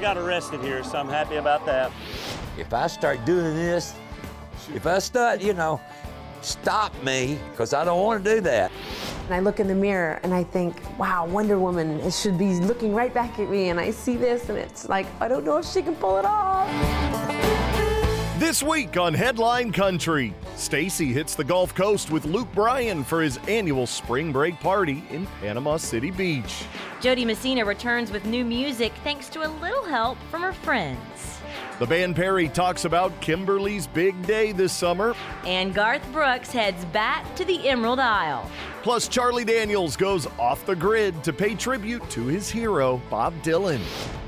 got arrested here, so I'm happy about that. If I start doing this, if I start, you know, stop me, because I don't want to do that. And I look in the mirror and I think, wow, Wonder Woman should be looking right back at me, and I see this and it's like, I don't know if she can pull it off. This week on Headline Country, Stacy hits the Gulf Coast with Luke Bryan for his annual spring break party in Panama City Beach. Dee Messina returns with new music thanks to a little help from her friends. The band Perry talks about Kimberly's big day this summer. And Garth Brooks heads back to the Emerald Isle. Plus, Charlie Daniels goes off the grid to pay tribute to his hero, Bob Dylan.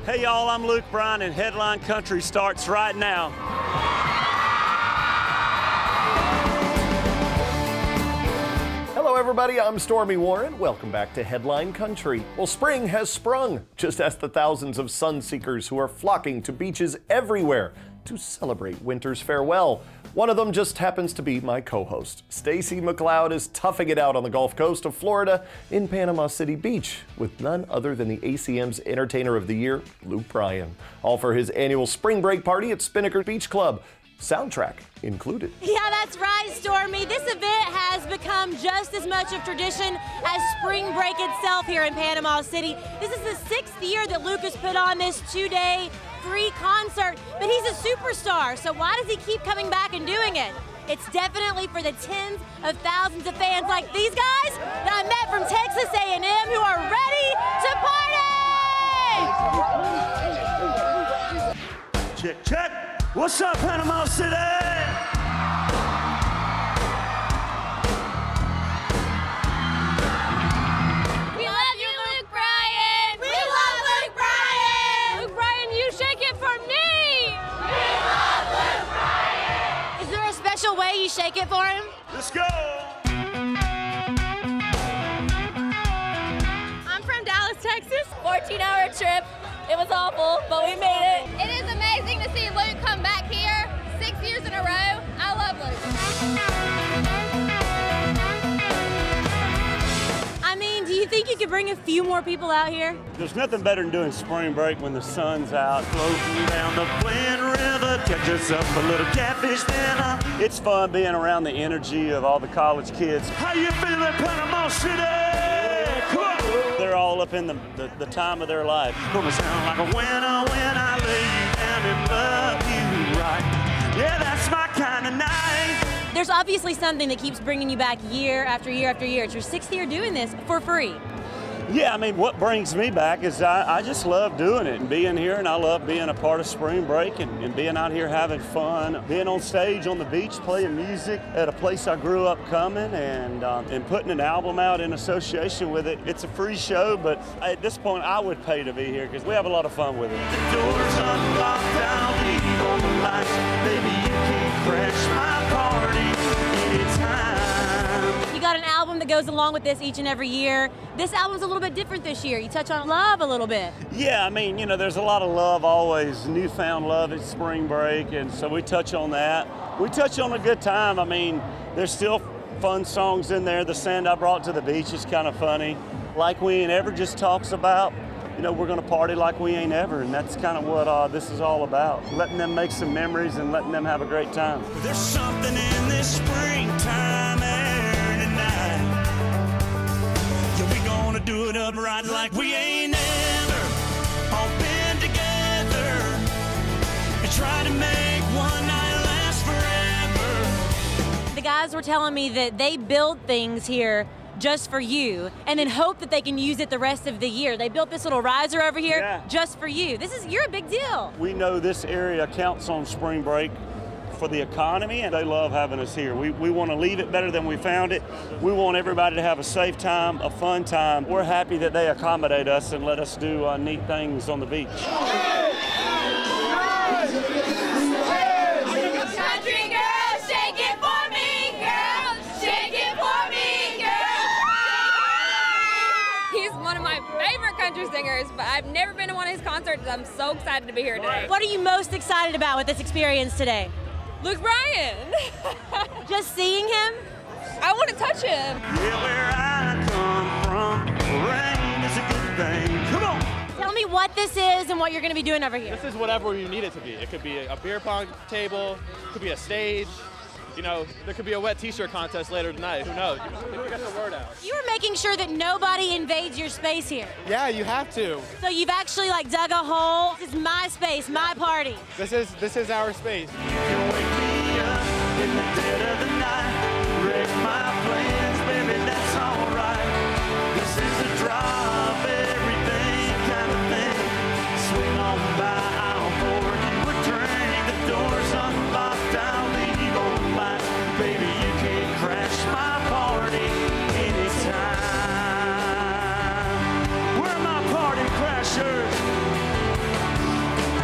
Hey, y'all, I'm Luke Bryan, and Headline Country starts right now. Hello, everybody. I'm Stormy Warren. Welcome back to Headline Country. Well, spring has sprung. Just ask the thousands of sun seekers who are flocking to beaches everywhere to celebrate winter's farewell. One of them just happens to be my co-host. Stacy McLeod is toughing it out on the Gulf Coast of Florida in Panama City Beach with none other than the ACM's Entertainer of the Year, Luke Bryan. All for his annual spring break party at Spinnaker Beach Club. Soundtrack included. Yeah, that's right, Stormy. This event has become just as much of tradition as spring break itself here in Panama City. This is the 6th year that Luke has put on this 2-day free concert, but he's a superstar, so why does he keep coming back and doing it? It's definitely for the tens of thousands of fans like these guys that I met from Texas A&M who are ready to party! Check, check. What's up, Panama City? We love you, Luke Bryan! We love Luke Bryan! Luke Bryan, you shake it for me! We love Luke Bryan! Is there a special way you shake it for him? Let's go! I'm from Dallas, Texas. 14-hour trip. It was awful, but we made it. It is amazing to see Luke come back here 6 years in a row. I love Luke. I mean, do you think you could bring a few more people out here? There's nothing better than doing spring break when the sun's out. Floating down the Flint River, catch us up a little catfish dinner. It's fun being around the energy of all the college kids. How you feeling, Panama City? Come on! They're all up in the time of their life. Gonna sound like a winner when I lay you down and love you right. Yeah, that's my kind of night. There's obviously something that keeps bringing you back year after year after year. It's your 6th year doing this for free. Yeah, I mean, what brings me back is I just love doing it and being here, and I love being a part of spring break and being out here having fun, being on stage on the beach, playing music at a place I grew up coming, and putting an album out in association with it. It's a free show, but at this point, I would pay to be here because we have a lot of fun with it. The doors unlocked, I'll leave on the lights. Baby, you can crash my party anytime. You got an album that goes along with this each and every year. This album's a little bit different this year. You touch on love a little bit. Yeah, I mean, you know, there's a lot of love always, newfound love at spring break, and so we touch on that. We touch on a good time. I mean, there's still fun songs in there. The Sand I Brought to the Beach is kind of funny. Like We Ain't Ever just talks about, you know, we're gonna party like we ain't ever, and that's kind of what this is all about. Letting them make some memories and letting them have a great time. There's something in this springtime air tonight. Yeah, we gonna do it up right like we ain't ever all been together and try to make one night last forever. The guys were telling me that they build things here just for you, and then hope that they can use it the rest of the year. They built this little riser over here just for you. You're a big deal. We know this area counts on spring break for the economy, and they love having us here. We want to leave it better than we found it. We want everybody to have a safe time, a fun time. We're happy that they accommodate us and let us do neat things on the beach. Country singers, but I've never been to one of his concerts. I'm so excited to be here today. What are you most excited about with this experience today? Luke Bryan. Just seeing him? I want to touch him. Yeah, where I come from, rain is a good thing. Come on. Tell me what what this is and what you're going to be doing over here. This is whatever you need it to be. It could be a beer pong table, it could be a stage. You know, there could be a wet t-shirt contest later tonight. Who knows? You get the word out. You are making sure that nobody invades your space here. Yeah, you have to. So you've actually like dug a hole. This is my space, my party. This is our space. You can wake me up in the dead of the night, wreck my plans, baby, that's alright. This is a drop everything kind of thing. Swing on by, I'll pour you a drink. The door's unlocked, I'll leave on the lights. Baby, you can crash my party anytime. Where are my party crashers?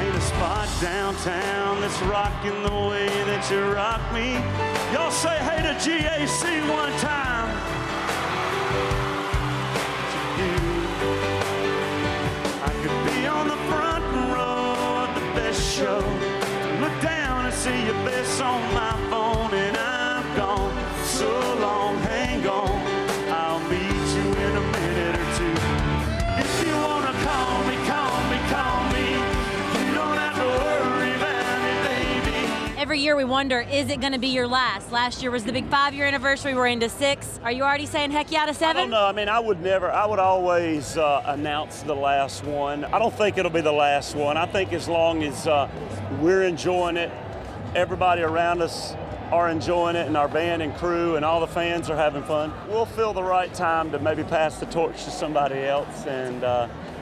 Ain't a spot downtown that's rocking the way that you rock me. Y'all say hey to GAC one time. You do. I could be on the front row of the best show. Look down and see your face on my phone, and I'm gone. So long, hang on. I'll meet you in a minute or two. If you wanna call me, call me, call me. You don't have to worry about me, baby. Every year we wonder, is it going to be your last? Last year was the big 5-year anniversary. We're into 6. Are you already saying heck yeah to 7? I don't know. I mean, I would always announce the last one. I don't think it'll be the last one. I think as long as we're enjoying it, everybody around us are enjoying it, and our band and crew and all the fans are having fun, we'll feel the right time to maybe pass the torch to somebody else. And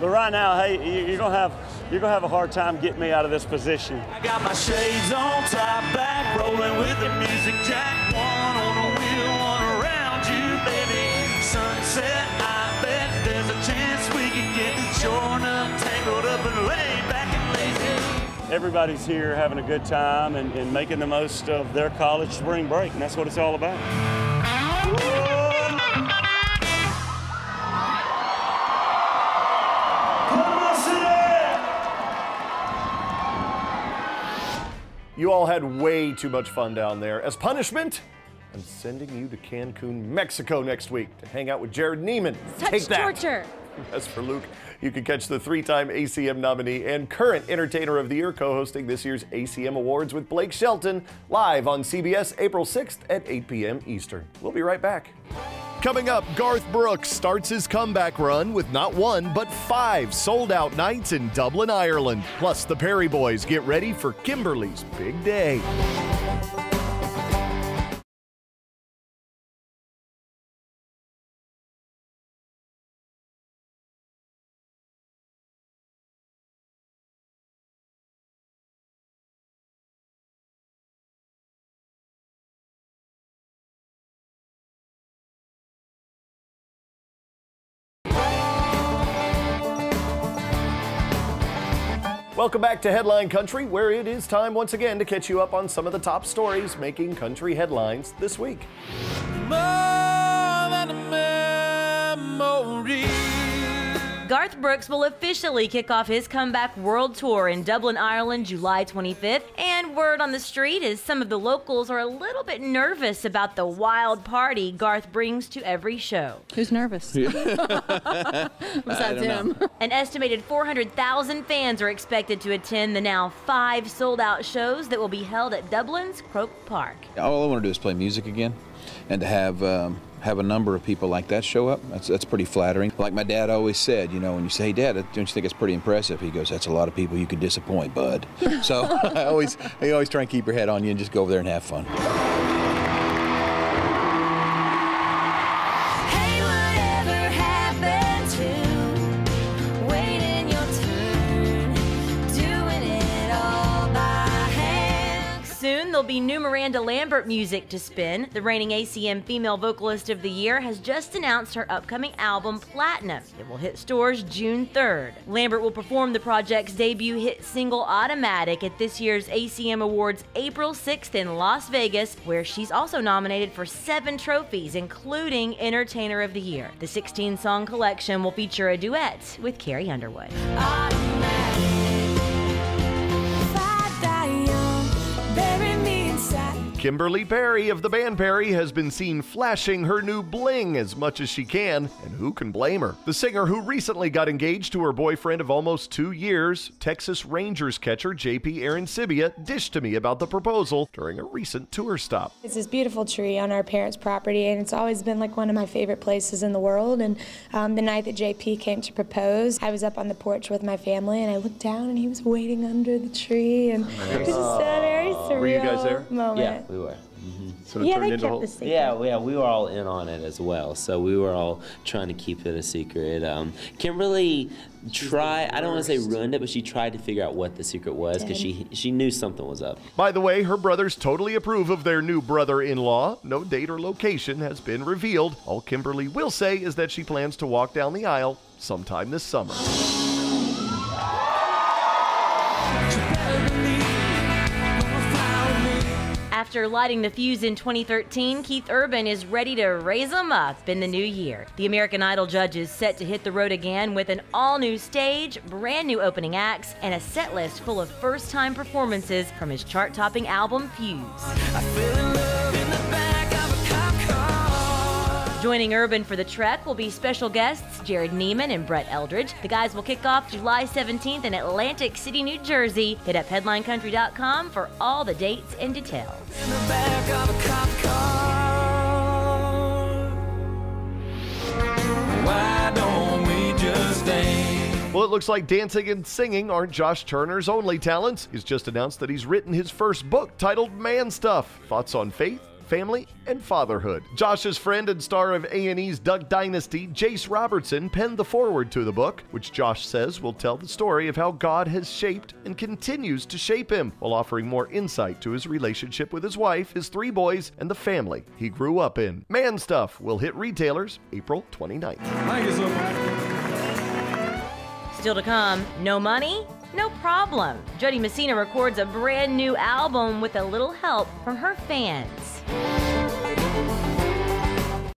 but right now, hey, you're gonna have a hard time getting me out of this position. I got my shades on, top back, rolling with the music jack. One on a wheel, one around you, baby. Sunset, I bet there's a chance we can get shorn up, tangled up, and laid back and lazy. Everybody's here having a good time and making the most of their college spring break, and that's what it's all about. You all had way too much fun down there. As punishment, I'm sending you to Cancun, Mexico next week to hang out with Jared Neiman. Take that. Torture. As for Luke, you can catch the 3-time ACM nominee and current Entertainer of the Year co-hosting this year's ACM Awards with Blake Shelton live on CBS April 6th at 8 p.m. Eastern. We'll be right back. Coming up, Garth Brooks starts his comeback run with not 1, but 5 sold-out nights in Dublin, Ireland. Plus, the Perry Boys get ready for Kimberly's big day. Welcome back to Headline Country, where it is time once again to catch you up on some of the top stories making country headlines this week. More than a memory. Garth Brooks will officially kick off his comeback world tour in Dublin, Ireland, July 25th. And word on the street is some of the locals are a little bit nervous about the wild party Garth brings to every show. Who's nervous? Besides him. An estimated 400,000 fans are expected to attend the now 5 sold-out shows that will be held at Dublin's Croke Park. All I want to do is play music again, and to have a number of people like that show up, that's pretty flattering. Like my dad always said, you know, when you say, hey, Dad, don't you think it's pretty impressive? He goes, that's a lot of people you could disappoint, bud. So I always try and keep your head on you and just go over there and have fun. There'll be new Miranda Lambert music to spin. The reigning ACM Female Vocalist of the Year has just announced her upcoming album, Platinum. It will hit stores June 3rd. Lambert will perform the project's debut hit single, Automatic, at this year's ACM Awards April 6th in Las Vegas, where she's also nominated for 7 trophies, including Entertainer of the Year. The 16-song collection will feature a duet with Carrie Underwood. Kimberly Perry of the band Perry has been seen flashing her new bling as much as she can, and who can blame her? The singer, who recently got engaged to her boyfriend of almost 2 years, Texas Rangers catcher JP Arancibia, dished to me about the proposal during a recent tour stop. It's this beautiful tree on our parents' property, and it's always been like one of my favorite places in the world. And the night that JP came to propose, I was up on the porch with my family, and I looked down, and he was waiting under the tree, and it was just a very surreal Were you guys there? moment. Yeah, we were. So it turned into the secret. Yeah, we were all in on it as well. So we were all trying to keep it a secret. Kimberly tried, I don't want to say ruined it, but she tried to figure out what the secret was because she knew something was up. By the way, her brothers totally approve of their new brother-in-law. No date or location has been revealed. All Kimberly will say is that she plans to walk down the aisle sometime this summer. After lighting the fuse in 2013, Keith Urban is ready to raise them up in the new year. The American Idol judge is set to hit the road again with an all-new stage, brand new opening acts, and a set list full of first-time performances from his chart-topping album, Fuse. Joining Urban for the trek will be special guests Jared Neiman and Brett Eldridge. The guys will kick off July 17th in Atlantic City, New Jersey. Hit up headlinecountry.com for all the dates and details. Why don't we just dance? Well, it looks like dancing and singing aren't Josh Turner's only talents. He's just announced that he's written his first book titled Man Stuff. Thoughts on faith, family, and fatherhood. Josh's friend and star of A&E's Duck Dynasty, Jace Robertson, penned the foreword to the book, which Josh says will tell the story of how God has shaped and continues to shape him, while offering more insight to his relationship with his wife, his 3 boys, and the family he grew up in. Man Stuff will hit retailers April 29th. Thank you so much. Still to come, no money? No problem. Dee Messina records a brand new album with a little help from her fans.